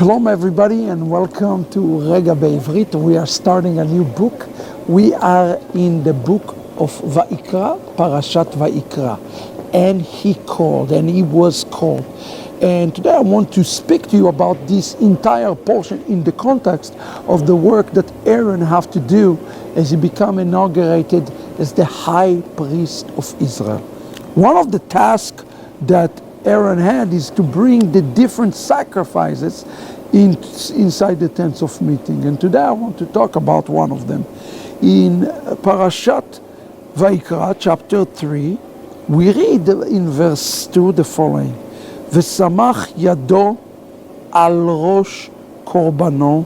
Shalom everybody and welcome to Rega Bivrit. We are starting a new book. We are in the book of Vayikrá, Parashat Vayikrá. And he was called. And today I want to speak to you about this entire portion in the context of the work that Aaron have to do as he become inaugurated as the high priest of Israel. One of the tasks that Aaron had is to bring the different sacrifices inside the tents of meeting. And today I want to talk about one of them. In Parashat Vayikrá, chapter 3, we read in verse 2 the following: V'samach yado al rosh korbano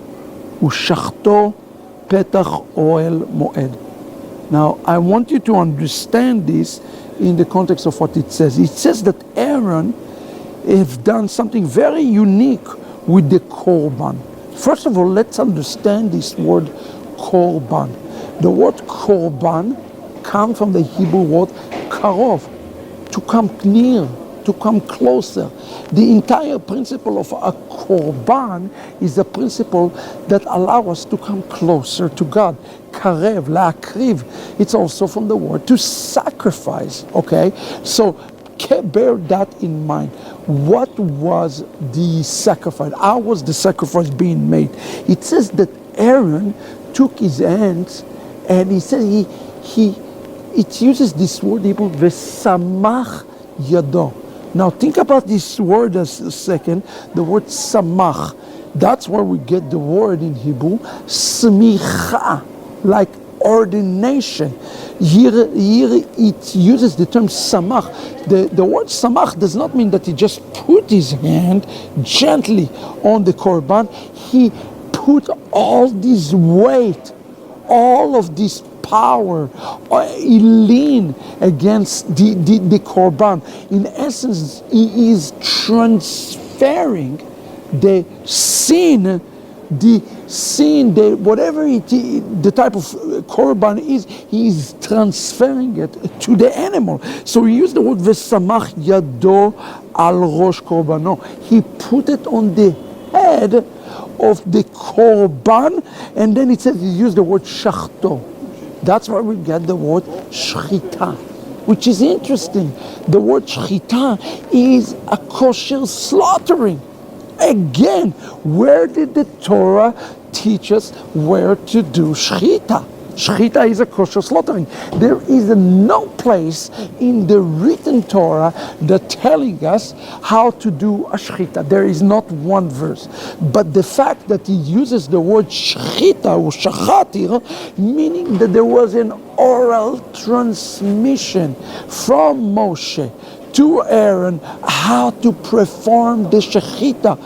u'shachto petach oel moed. Now I want you to understand this in the context of what it says. It says that Aaron have done something very unique with the korban. First of all, let's understand this word korban. The word korban comes from the Hebrew word karov, to come near, to come closer. The entire principle of a korban is a principle that allows us to come closer to God. Karev, la'akriv, it's also from the word to sacrifice, okay? So bear that in mind. What was the sacrifice? How was the sacrifice being made? It says that Aaron took his hands and he said it uses this word Hebrew, v'samach yado. Now think about this word as a second, the word samach. That's where we get the word in Hebrew, smicha, like ordination. Here it uses the term samach. The word samach does not mean that he just put his hand gently on the korban. He put all this weight, all of this power, he leaned against the korban. In essence, he is transferring the sin, whatever the type of korban is, he is transferring it to the animal. So he used the word v'samach yado al rosh korbano. He put it on the head of the korban, and then it says he used the word shachto. That's where we get the word shchita, which is interesting. The word shchita is a kosher slaughtering. Again, where did the Torah teach us where to do shchita? Shchita is a kosher slaughtering. There is no place in the written Torah that telling us how to do a shchita. There is not one verse. But the fact that he uses the word shchita or shachatir, meaning that there was an oral transmission from Moshe to Aaron how to perform the shechita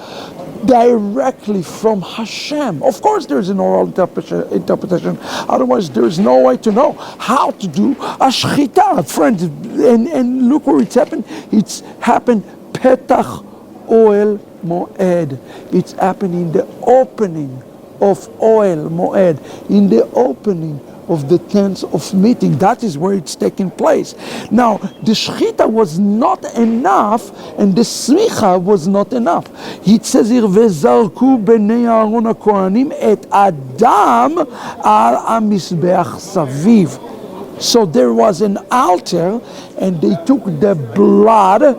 directly from Hashem. Of course there's an oral interpretation, otherwise there's no way to know how to do a shechita, friends. And look where it's happened. It's happened petach oel moed. It's happened in the opening of oel moed, in the opening of the tents of meeting. That is where it's taking place. Now, the shechita was not enough, and the smicha was not enough. It says here, "Vezarku bnei Aaron hakohanim et adam al hamizbeach saviv." So there was an altar, and they took the blood,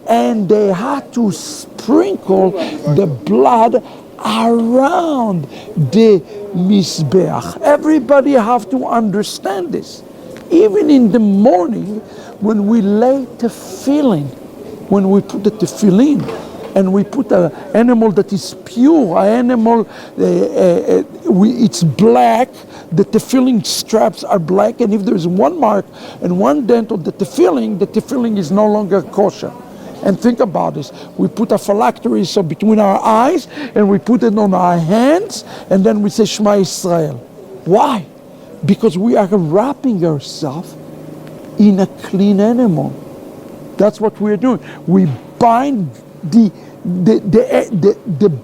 and they had to sprinkle the blood around the Mizbeach. Everybody have to understand this. Even in the morning, when we lay tefillin, when we put the tefillin, and we put an animal that is pure, an animal, it's black, the tefillin straps are black, and if there's one mark and one dent on the tefillin is no longer kosher. And think about this. We put a phylactery so between our eyes, and we put it on our hands, and then we say Shema Israel. Why? Because we are wrapping ourselves in a clean animal. That's what we're doing. We bind the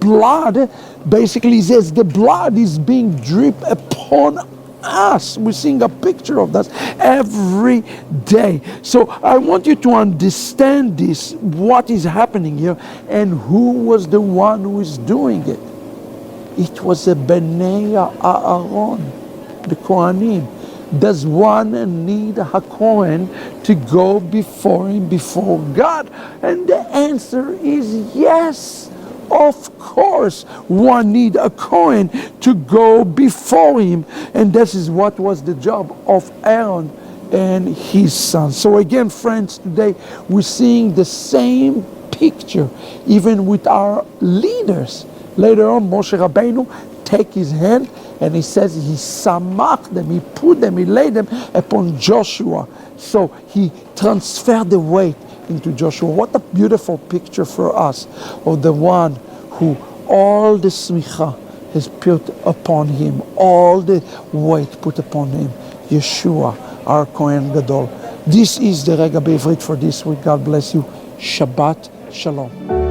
blood. Basically says the blood is being dripped upon us. We're seeing a picture of that every day. So I want you to understand this, what is happening here, and who was the one who is doing it. It was a Bnei Aaron, the Kohanim. Does one need a Kohen to go before him, before God? And the answer is yes. Of course, one need a Kohen to go before him. And this is what was the job of Aaron and his son. So again, friends, today we're seeing the same picture, even with our leaders. Later on, Moshe Rabbeinu take his hand and he says he samach them, he put them, he laid them upon Joshua. So he transferred the weight into Joshua. What a beautiful picture for us of the one who all the smicha has put upon him, all the weight put upon him, Yeshua, our Kohen Gadol. This is the Rega Bivrit for this week. God bless you. Shabbat Shalom.